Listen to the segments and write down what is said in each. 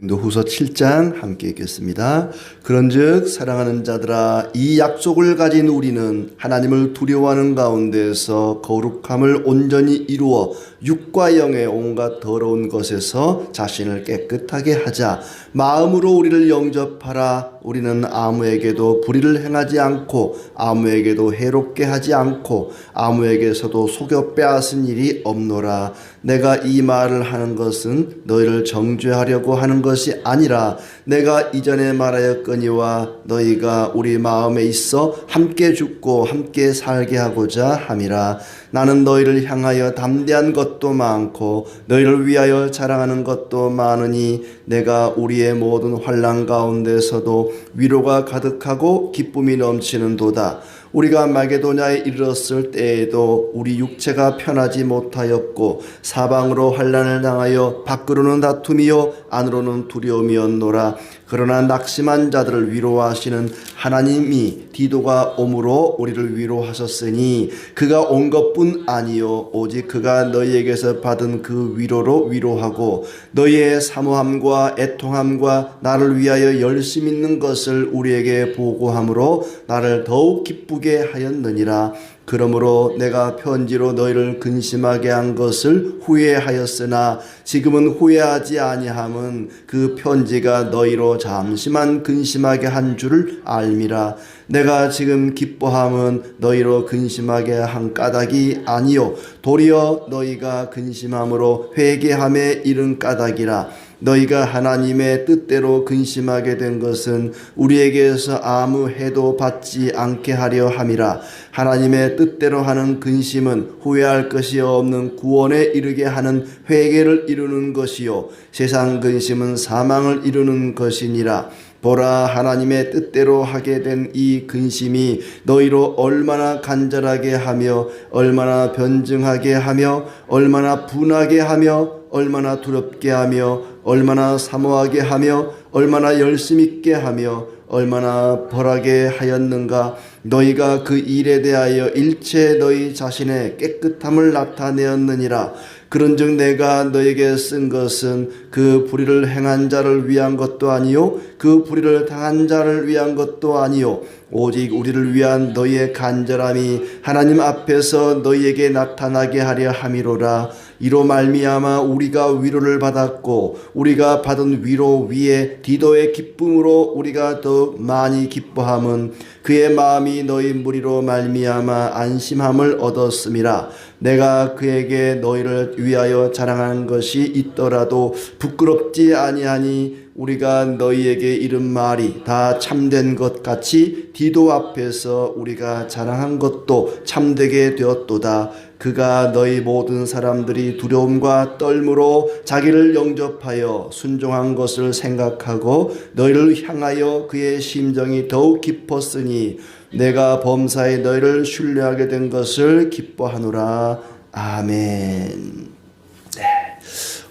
고린도후서 7장 함께 읽겠습니다. 그런즉 사랑하는 자들아, 이 약속을 가진 우리는 하나님을 두려워하는 가운데서 거룩함을 온전히 이루어 육과 영의 온갖 더러운 것에서 자신을 깨끗하게 하자. 마음으로 우리를 영접하라. 우리는 아무에게도 불의를 행하지 않고 아무에게도 해롭게 하지 않고 아무에게서도 속여 빼앗은 일이 없노라. 내가 이 말을 하는 것은 너희를 정죄하려고 하는 것이 아니라 내가 이전에 말하였거니와 너희가 우리 마음에 있어 함께 죽고 함께 살게 하고자 함이라. 나는 너희를 향하여 담대한 것도 많고 너희를 위하여 자랑하는 것도 많으니 내가 우리의 모든 환난 가운데서도 위로가 가득하고 기쁨이 넘치는도다. 우리가 마게도냐에 이르렀을 때에도 우리 육체가 편하지 못하였고 사방으로 환난을 당하여 밖으로는 다툼이요 안으로는 두려움이었노라. 그러나 낙심한 자들을 위로하시는 하나님이 디도가 오므로 우리를 위로하셨으니 그가 온 것뿐 아니요 오직 그가 너희에게서 받은 그 위로로 위로하고 너희의 사모함과 애통함과 나를 위하여 열심 있는 것을 우리에게 보고함으로 나를 더욱 기쁘게 하였느니라. 그러므로 내가 편지로 너희를 근심하게 한 것을 후회하였으나 지금은 후회하지 아니함은 그 편지가 너희로 잠시만 근심하게 한 줄을 알미라. 내가 지금 기뻐함은 너희로 근심하게 한 까닭이 아니요 도리어 너희가 근심함으로 회개함에 이른 까닭이라. 너희가 하나님의 뜻대로 근심하게 된 것은 우리에게서 아무 해도 받지 않게 하려 함이라. 하나님의 뜻대로 하는 근심은 후회할 것이 없는 구원에 이르게 하는 회개를 이루는 것이요 세상 근심은 사망을 이루는 것이니라. 보라, 하나님의 뜻대로 하게 된 이 근심이 너희로 얼마나 간절하게 하며 얼마나 변증하게 하며 얼마나 분하게 하며 얼마나 두렵게 하며 얼마나 사모하게 하며 얼마나 열심 있게 하며 얼마나 벌하게 하였는가. 너희가 그 일에 대하여 일체 너희 자신의 깨끗함을 나타내었느니라. 그런즉 내가 너에게 쓴 것은 그 불의를 행한 자를 위한 것도 아니요 그 불의를 당한 자를 위한 것도 아니요 오직 우리를 위한 너희의 간절함이 하나님 앞에서 너희에게 나타나게 하려 함이로라. 이로 말미암아 우리가 위로를 받았고 우리가 받은 위로 위에 디도의 기쁨으로 우리가 더욱 많이 기뻐함은 그의 마음이 너희 무리로 말미암아 안심함을 얻었음이라. 내가 그에게 너희를 위하여 자랑하는 것이 있더라도 부끄럽지 아니하니 우리가 너희에게 이른 말이 다 참된 것 같이 디도 앞에서 우리가 자랑한 것도 참되게 되었도다. 그가 너희 모든 사람들이 두려움과 떨므로 자기를 영접하여 순종한 것을 생각하고 너희를 향하여 그의 심정이 더욱 깊었으니 내가 범사에 너희를 신뢰하게 된 것을 기뻐하노라. 아멘.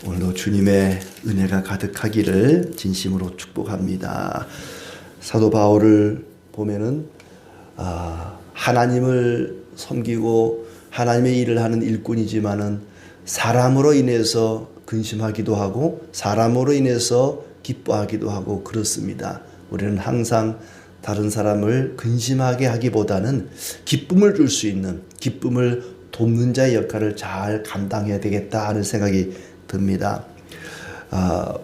오늘도 주님의 은혜가 가득하기를 진심으로 축복합니다. 사도 바울을 보면은 하나님을 섬기고 하나님의 일을 하는 일꾼이지만은 사람으로 인해서 근심하기도 하고 사람으로 인해서 기뻐하기도 하고 그렇습니다. 우리는 항상 다른 사람을 근심하게 하기보다는 기쁨을 줄 수 있는, 기쁨을 돕는 자의 역할을 잘 감당해야 되겠다 하는 생각이 듭니다.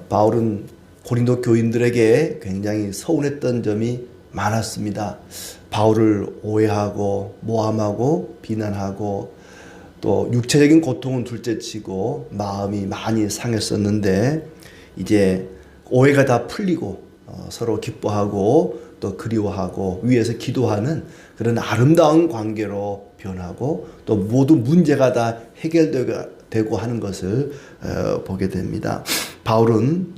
바울은 고린도 교인들에게 굉장히 서운했던 점이 많았습니다. 바울을 오해하고 모함하고 비난하고 또 육체적인 고통은 둘째치고 마음이 많이 상했었는데 이제 오해가 다 풀리고 서로 기뻐하고 또 그리워하고 위에서 기도하는 그런 아름다운 관계로 변하고 또 모든 문제가 다 해결되고 하는 것을 보게 됩니다. 바울은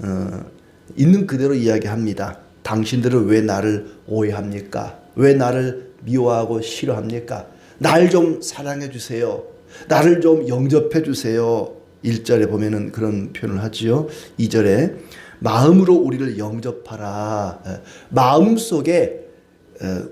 있는 그대로 이야기합니다. 당신들은 왜 나를 오해합니까? 왜 나를 미워하고 싫어합니까? 날 좀 사랑해 주세요. 나를 좀 영접해 주세요. 1절에 보면은 그런 표현을 하지요. 2절에 마음으로 우리를 영접하라. 마음속에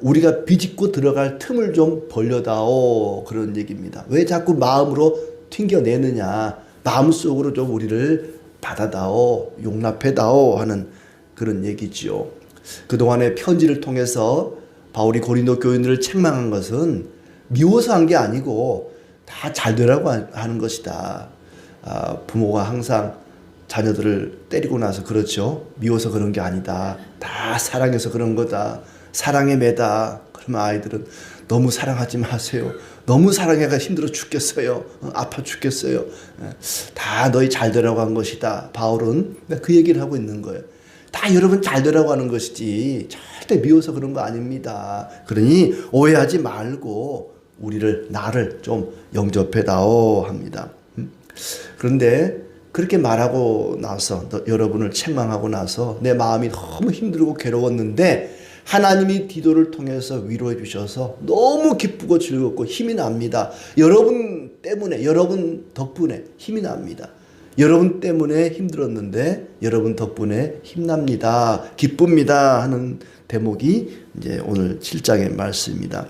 우리가 비집고 들어갈 틈을 좀 벌려다오. 그런 얘기입니다. 왜 자꾸 마음으로 튕겨내느냐. 마음속으로 좀 우리를 받아다오, 용납해다오 하는 그런 얘기지요. 그동안의 편지를 통해서 바울이 고린도 교인들을 책망한 것은 미워서 한 게 아니고 다 잘되라고 하는 것이다. 부모가 항상 자녀들을 때리고 나서 그렇죠. 미워서 그런 게 아니다. 다 사랑해서 그런 거다. 사랑에 매다. 그러면 아이들은 너무 사랑하지 마세요. 너무 사랑해가 힘들어 죽겠어요. 아파 죽겠어요. 다 너희 잘 되라고 한 것이다. 바울은 그 얘기를 하고 있는 거예요. 다 여러분 잘 되라고 하는 것이지 절대 미워서 그런 거 아닙니다. 그러니 오해하지 말고 나를 좀 영접해다오 합니다. 그런데 그렇게 말하고 나서 여러분을 책망하고 나서 내 마음이 너무 힘들고 괴로웠는데 하나님이 디도를 통해서 위로해 주셔서 너무 기쁘고 즐겁고 힘이 납니다. 여러분 때문에, 여러분 덕분에 힘이 납니다. 여러분 때문에 힘들었는데 여러분 덕분에 힘납니다. 기쁩니다 하는 대목이 이제 오늘 7장의 말씀입니다.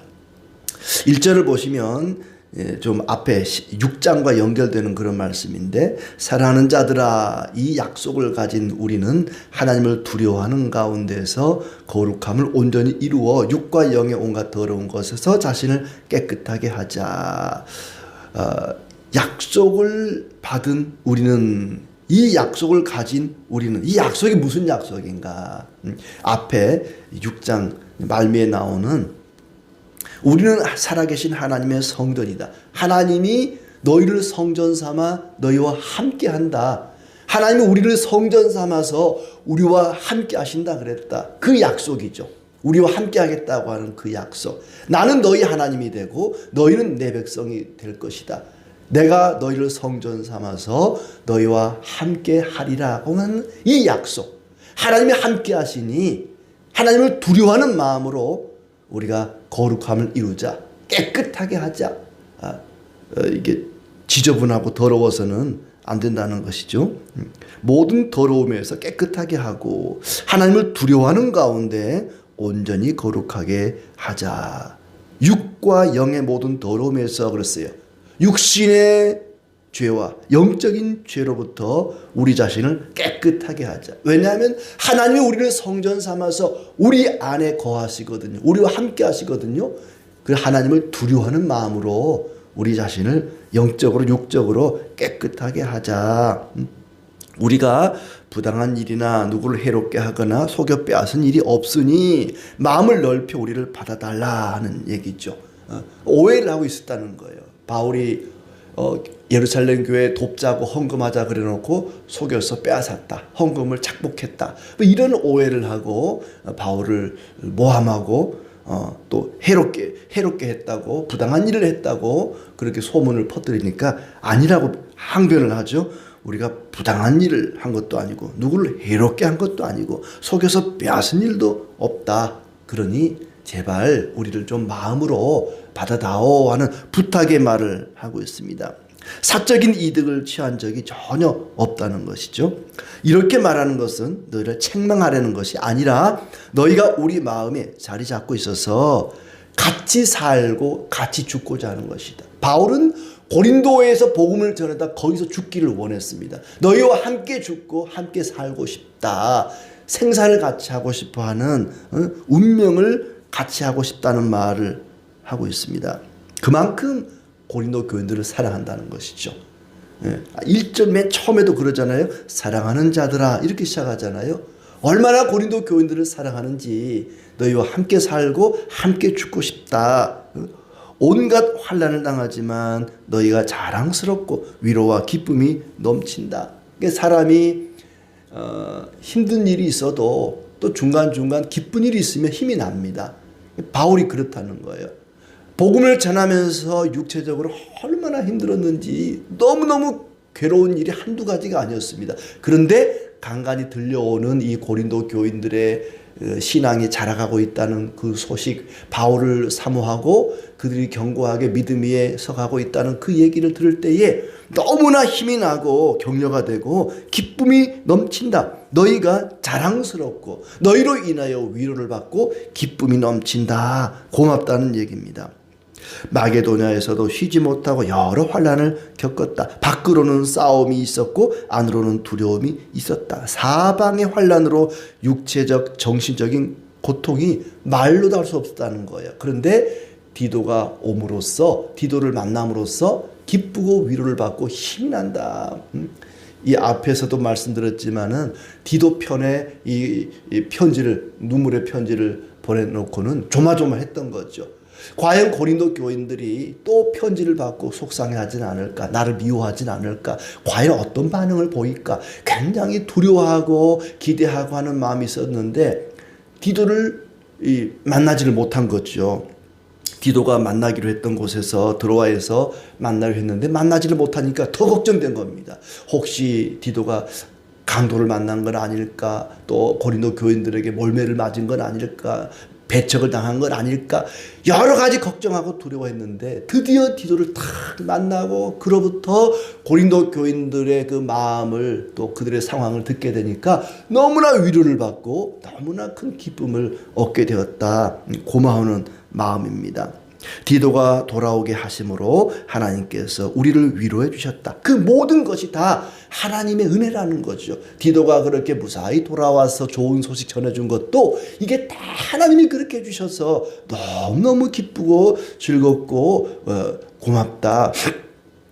1절을 보시면 좀 앞에 6장과 연결되는 그런 말씀인데, 사랑하는 자들아 이 약속을 가진 우리는 하나님을 두려워하는 가운데서 거룩함을 온전히 이루어 육과 영의 온갖 더러운 것에서 자신을 깨끗하게 하자. 약속을 받은 우리는, 이 약속을 가진 우리는, 이 약속이 무슨 약속인가? 앞에 6장 말미에 나오는 우리는 살아계신 하나님의 성전이다. 하나님이 너희를 성전 삼아 너희와 함께 한다. 하나님이 우리를 성전 삼아서 우리와 함께 하신다 그랬다. 그 약속이죠. 우리와 함께 하겠다고 하는 그 약속. 나는 너희 하나님이 되고 너희는 내 백성이 될 것이다. 내가 너희를 성전 삼아서 너희와 함께 하리라고 하는 이 약속. 하나님이 함께 하시니 하나님을 두려워하는 마음으로 우리가 거룩함을 이루자. 깨끗하게 하자. 이게 지저분하고 더러워서는 안 된다는 것이죠. 모든 더러움에서 깨끗하게 하고 하나님을 두려워하는 가운데 온전히 거룩하게 하자. 육과 영의 모든 더러움에서 그랬어요. 육신의 죄와 영적인 죄로부터 우리 자신을 깨끗하게 하자. 왜냐하면 하나님이 우리를 성전 삼아서 우리 안에 거하시거든요. 우리와 함께 하시거든요. 그 하나님을 두려워하는 마음으로 우리 자신을 영적으로 육적으로 깨끗하게 하자. 우리가 부당한 일이나 누구를 해롭게 하거나 속여 빼앗은 일이 없으니 마음을 넓혀 우리를 받아달라 하는 얘기죠. 오해를 하고 있었다는 거예요. 바울이 예루살렘 교회에 돕자고 헌금하자 그래놓고 속여서 빼앗았다. 헌금을 착복했다. 이런 오해를 하고 바울을 모함하고 또 해롭게 했다고, 부당한 일을 했다고 그렇게 소문을 퍼뜨리니까 아니라고 항변을 하죠. 우리가 부당한 일을 한 것도 아니고 누구를 해롭게 한 것도 아니고 속여서 빼앗은 일도 없다. 그러니 제발 우리를 좀 마음으로 받아다오 하는 부탁의 말을 하고 있습니다. 사적인 이득을 취한 적이 전혀 없다는 것이죠. 이렇게 말하는 것은 너희를 책망하려는 것이 아니라 너희가 우리 마음에 자리 잡고 있어서 같이 살고 같이 죽고자 하는 것이다. 바울은 고린도에서 복음을 전하다 거기서 죽기를 원했습니다. 너희와 함께 죽고 함께 살고 싶다. 생사를 같이 하고 싶어하는 운명을 같이 하고 싶다는 말을 하고 있습니다. 그만큼 고린도 교인들을 사랑한다는 것이죠. 1절 맨 처음에도 그러잖아요. 사랑하는 자들아 이렇게 시작하잖아요. 얼마나 고린도 교인들을 사랑하는지, 너희와 함께 살고 함께 죽고 싶다. 온갖 환난을 당하지만 너희가 자랑스럽고 위로와 기쁨이 넘친다. 사람이 힘든 일이 있어도 또 중간중간 기쁜 일이 있으면 힘이 납니다. 바울이 그렇다는 거예요. 복음을 전하면서 육체적으로 얼마나 힘들었는지, 너무너무 괴로운 일이 한두 가지가 아니었습니다. 그런데 간간히 들려오는 이 고린도 교인들의 신앙이 자라가고 있다는 그 소식, 바울을 사모하고 그들이 견고하게 믿음 위에 서가고 있다는 그 얘기를 들을 때에 너무나 힘이 나고 격려가 되고 기쁨이 넘친다. 너희가 자랑스럽고 너희로 인하여 위로를 받고 기쁨이 넘친다. 고맙다는 얘기입니다. 마게도냐에서도 쉬지 못하고 여러 환난을 겪었다. 밖으로는 싸움이 있었고 안으로는 두려움이 있었다. 사방의 환난으로 육체적 정신적인 고통이 말로도 할 수 없었다는 거예요. 그런데 디도가 옴으로써, 디도를 만남으로써 기쁘고 위로를 받고 힘이 난다. 이 앞에서도 말씀드렸지만은 디도 편에 이 편지를, 눈물의 편지를 보내놓고는 조마조마했던 거죠. 과연 고린도 교인들이 또 편지를 받고 속상해하진 않을까, 나를 미워하진 않을까, 과연 어떤 반응을 보일까, 굉장히 두려워하고 기대하고 하는 마음이 있었는데 디도를 만나지를 못한 거죠. 디도가 만나기로 했던 곳에서 드로아에서 만나기로 했는데 만나지를 못하니까 더 걱정된 겁니다. 혹시 디도가 강도를 만난 건 아닐까, 또 고린도 교인들에게 몰매를 맞은 건 아닐까, 배척을 당한 건 아닐까, 여러 가지 걱정하고 두려워했는데 드디어 디도를 딱 만나고 그로부터 고린도 교인들의 그 마음을, 또 그들의 상황을 듣게 되니까 너무나 위로를 받고 너무나 큰 기쁨을 얻게 되었다. 고마워하는 마음입니다. 디도가 돌아오게 하심으로 하나님께서 우리를 위로해 주셨다. 그 모든 것이 다 하나님의 은혜라는 거죠. 디도가 그렇게 무사히 돌아와서 좋은 소식 전해준 것도 이게 다 하나님이 그렇게 해주셔서 너무너무 기쁘고 즐겁고 고맙다.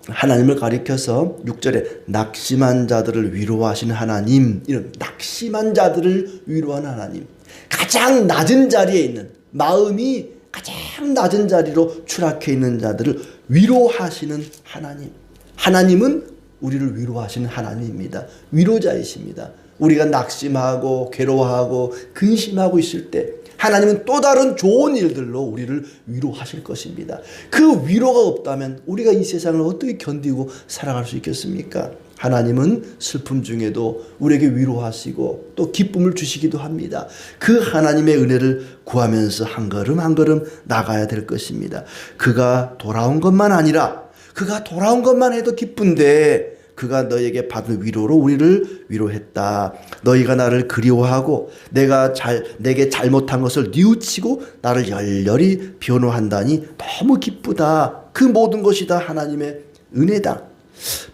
하나님을 가리켜서 6절에 낙심한 자들을 위로하시는 하나님, 이런 낙심한 자들을 위로하는 하나님, 가장 낮은 자리에 있는, 마음이 가장 낮은 자리로 추락해 있는 자들을 위로하시는 하나님. 하나님은 우리를 위로하시는 하나님입니다. 위로자이십니다. 우리가 낙심하고 괴로워하고 근심하고 있을 때 하나님은 또 다른 좋은 일들로 우리를 위로하실 것입니다. 그 위로가 없다면 우리가 이 세상을 어떻게 견디고 살아갈 수 있겠습니까? 하나님은 슬픔 중에도 우리에게 위로하시고 또 기쁨을 주시기도 합니다. 그 하나님의 은혜를 구하면서 한 걸음 한 걸음 나가야 될 것입니다. 그가 돌아온 것만 아니라, 그가 돌아온 것만 해도 기쁜데 그가 너에게 받은 위로로 우리를 위로했다. 너희가 나를 그리워하고 내게 잘못한 것을 뉘우치고 나를 열렬히 변호한다니 너무 기쁘다. 그 모든 것이 다 하나님의 은혜다.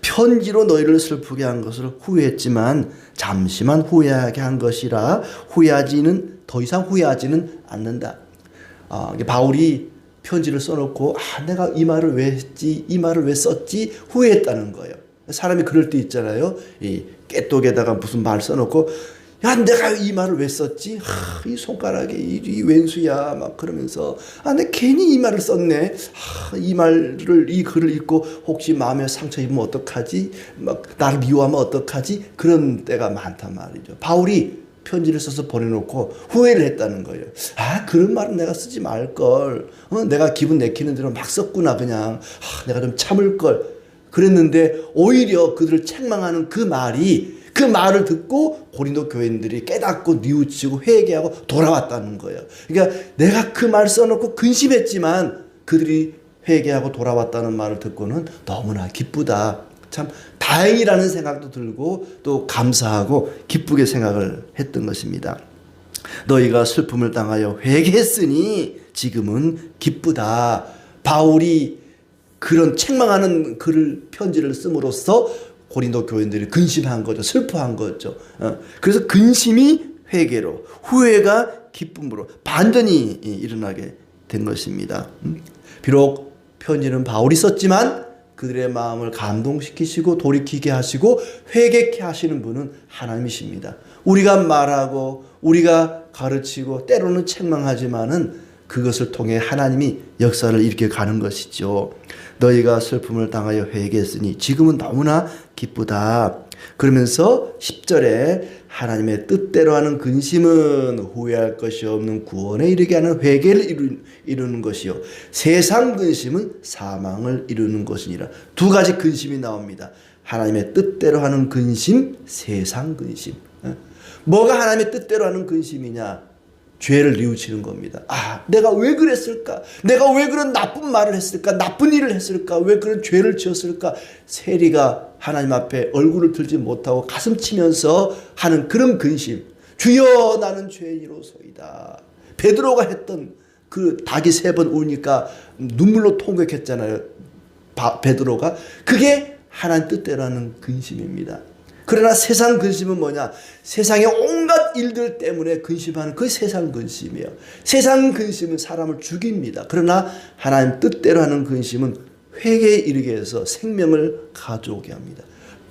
편지로 너희를 슬프게 한 것을 후회했지만 잠시만 후회하게 한 것이라 더 이상 후회하지는 않는다. 바울이 편지를 써놓고 내가 이 말을 왜 했지, 이 말을 왜 썼지 후회했다는 거예요. 사람이 그럴 때 있잖아요. 이 깨똑에다가 무슨 말 써놓고 야, 내가 이 말을 왜 썼지? 이 손가락에 이 왼수야 막 그러면서 내가 괜히 이 말을 썼네. 이 글을 읽고 혹시 마음에 상처 입으면 어떡하지? 막 나를 미워하면 어떡하지? 그런 때가 많단 말이죠. 바울이 편지를 써서 보내놓고 후회를 했다는 거예요. 그런 말은 내가 쓰지 말걸. 내가 기분 내키는 대로 막 썼구나 그냥. 내가 좀 참을걸. 그랬는데 오히려 그들을 책망하는 그 말을 듣고 고린도 교인들이 깨닫고 뉘우치고 회개하고 돌아왔다는 거예요. 그러니까 내가 그 말 써놓고 근심했지만 그들이 회개하고 돌아왔다는 말을 듣고는 너무나 기쁘다. 참 다행이라는 생각도 들고 또 감사하고 기쁘게 생각을 했던 것입니다. 너희가 슬픔을 당하여 회개했으니 지금은 기쁘다. 바울이 그런 책망하는 편지를 씀으로써 고린도 교인들이 근심한 거죠. 슬퍼한 거죠. 그래서 근심이 회개로, 후회가 기쁨으로 반전이 일어나게 된 것입니다. 비록 편지는 바울이 썼지만 그들의 마음을 감동시키시고 돌이키게 하시고 회개케 하시는 분은 하나님이십니다. 우리가 말하고 우리가 가르치고 때로는 책망하지만은 그것을 통해 하나님이 역사를 일으켜 가는 것이죠. 너희가 슬픔을 당하여 회개했으니 지금은 너무나 기쁘다. 그러면서 10절에 하나님의 뜻대로 하는 근심은 후회할 것이 없는 구원에 이르게 하는 회개를 이루는 것이요 세상 근심은 사망을 이루는 것이니라. 두 가지 근심이 나옵니다. 하나님의 뜻대로 하는 근심, 세상 근심. 뭐가 하나님의 뜻대로 하는 근심이냐? 죄를 뉘우치는 겁니다. 내가 왜 그랬을까? 내가 왜 그런 나쁜 말을 했을까? 나쁜 일을 했을까? 왜 그런 죄를 지었을까? 세리가 하나님 앞에 얼굴을 들지 못하고 가슴 치면서 하는 그런 근심. 주여 나는 죄인이로소이다. 베드로가 했던 그 닭이 3번 우니까 눈물로 통곡했잖아요. 베드로가. 그게 하나님 뜻대로 하는 근심입니다. 그러나 세상 근심은 뭐냐? 세상의 온갖 일들 때문에 근심하는 그 세상 근심이에요. 세상 근심은 사람을 죽입니다. 그러나 하나님 뜻대로 하는 근심은 회개에 이르게 해서 생명을 가져오게 합니다.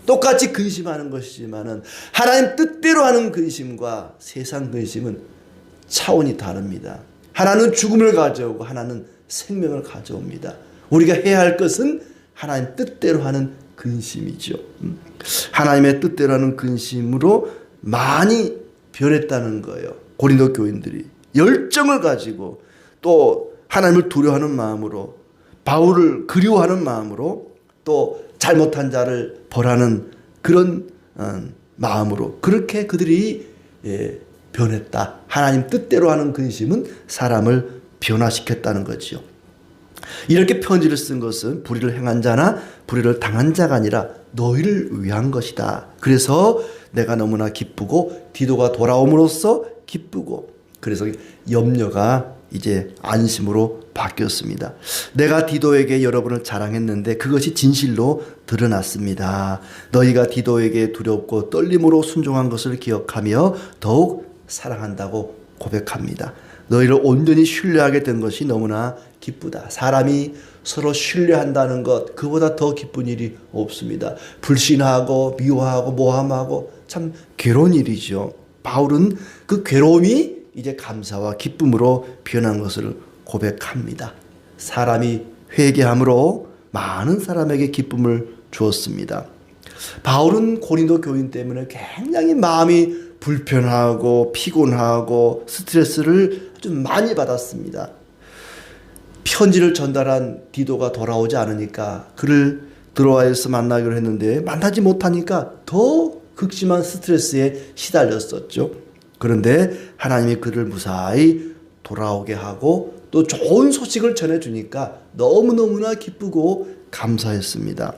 똑같이 근심하는 것이지만은 하나님 뜻대로 하는 근심과 세상 근심은 차원이 다릅니다. 하나는 죽음을 가져오고 하나는 생명을 가져옵니다. 우리가 해야 할 것은 하나님 뜻대로 하는 근심이죠. 하나님의 뜻대로 하는 근심으로 많이 변했다는 거예요. 고린도 교인들이 열정을 가지고 또 하나님을 두려워하는 마음으로, 바울을 그리워하는 마음으로, 또 잘못한 자를 벌하는 그런 마음으로 그렇게 그들이 변했다. 하나님 뜻대로 하는 근심은 사람을 변화시켰다는 거죠. 이렇게 편지를 쓴 것은 불의를 행한 자나 불의를 당한 자가 아니라 너희를 위한 것이다. 그래서 내가 너무나 기쁘고 디도가 돌아옴으로써 기쁘고, 그래서 염려가 이제 안심으로 바뀌었습니다. 내가 디도에게 여러분을 자랑했는데 그것이 진실로 드러났습니다. 너희가 디도에게 두렵고 떨림으로 순종한 것을 기억하며 더욱 사랑한다고 고백합니다. 너희를 온전히 신뢰하게 된 것이 너무나 기쁘다. 사람이 서로 신뢰한다는 것, 그보다 더 기쁜 일이 없습니다. 불신하고 미워하고 모함하고 참 괴로운 일이죠. 바울은 그 괴로움이 이제 감사와 기쁨으로 변한 것을 고백합니다. 사람이 회개함으로 많은 사람에게 기쁨을 주었습니다. 바울은 고린도 교인 때문에 굉장히 마음이 불편하고 피곤하고 스트레스를 좀 많이 받았습니다. 편지를 전달한 디도가 돌아오지 않으니까 그를 드로아에서 만나기로 했는데 만나지 못하니까 더 극심한 스트레스에 시달렸었죠. 그런데 하나님이 그를 무사히 돌아오게 하고 또 좋은 소식을 전해주니까 너무너무나 기쁘고 감사했습니다.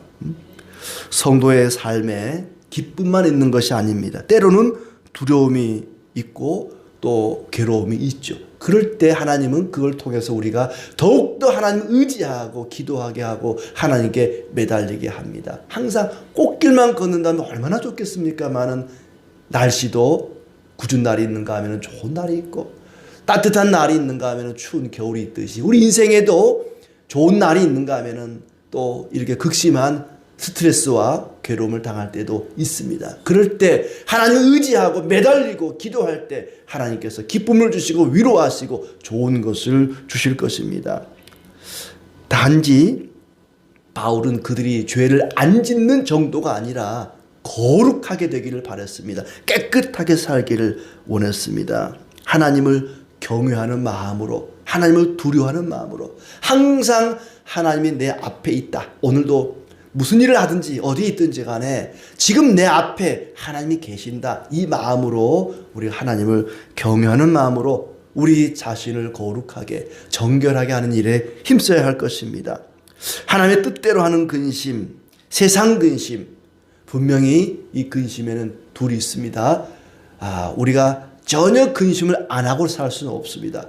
성도의 삶에 기쁨만 있는 것이 아닙니다. 때로는 두려움이 있고 또 괴로움이 있죠. 그럴 때 하나님은 그걸 통해서 우리가 더욱더 하나님 의지하고 기도하게 하고 하나님께 매달리게 합니다. 항상 꽃길만 걷는다면 얼마나 좋겠습니까? 많은 날씨도 궂은 날이 있는가 하면 좋은 날이 있고 따뜻한 날이 있는가 하면 추운 겨울이 있듯이 우리 인생에도 좋은 날이 있는가 하면 또 이렇게 극심한 스트레스와 괴로움을 당할 때도 있습니다. 그럴 때 하나님을 의지하고 매달리고 기도할 때 하나님께서 기쁨을 주시고 위로하시고 좋은 것을 주실 것입니다. 단지 바울은 그들이 죄를 안 짓는 정도가 아니라 거룩하게 되기를 바랬습니다. 깨끗하게 살기를 원했습니다. 하나님을 경외하는 마음으로, 하나님을 두려워하는 마음으로 항상 하나님이 내 앞에 있다. 오늘도 무슨 일을 하든지 어디에 있든지 간에 지금 내 앞에 하나님이 계신다. 이 마음으로 우리 하나님을 경외하는 마음으로 우리 자신을 거룩하게 정결하게 하는 일에 힘써야 할 것입니다. 하나님의 뜻대로 하는 근심, 세상 근심, 분명히 이 근심에는 둘이 있습니다. 우리가 전혀 근심을 안 하고 살 수는 없습니다.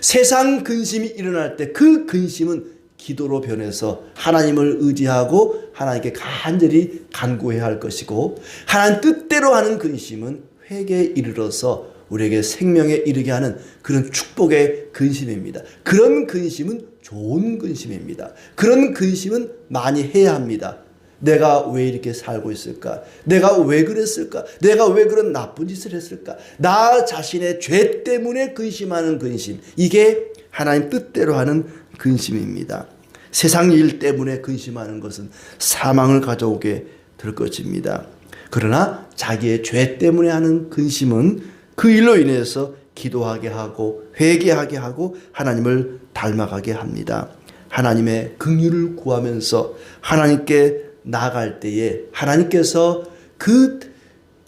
세상 근심이 일어날 때 그 근심은 기도로 변해서 하나님을 의지하고 하나님께 간절히 간구해야 할 것이고, 하나님 뜻대로 하는 근심은 회개에 이르러서 우리에게 생명에 이르게 하는 그런 축복의 근심입니다. 그런 근심은 좋은 근심입니다. 그런 근심은 많이 해야 합니다. 내가 왜 이렇게 살고 있을까? 내가 왜 그랬을까? 내가 왜 그런 나쁜 짓을 했을까? 나 자신의 죄 때문에 근심하는 근심, 이게 하나님 뜻대로 하는 근심입니다. 세상 일 때문에 근심하는 것은 사망을 가져오게 될 것입니다. 그러나 자기의 죄 때문에 하는 근심은 그 일로 인해서 기도하게 하고 회개하게 하고 하나님을 닮아가게 합니다. 하나님의 긍휼을 구하면서 하나님께 나아갈 때에 하나님께서 그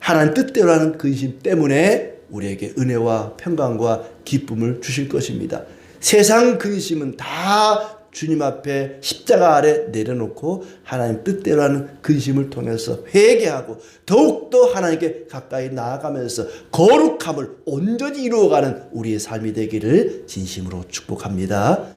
하나님 뜻대로 하는 근심 때문에 우리에게 은혜와 평강과 기쁨을 주실 것입니다. 세상 근심은 다 주님 앞에 십자가 아래 내려놓고 하나님 뜻대로 하는 근심을 통해서 회개하고 더욱더 하나님께 가까이 나아가면서 거룩함을 온전히 이루어가는 우리의 삶이 되기를 진심으로 축복합니다.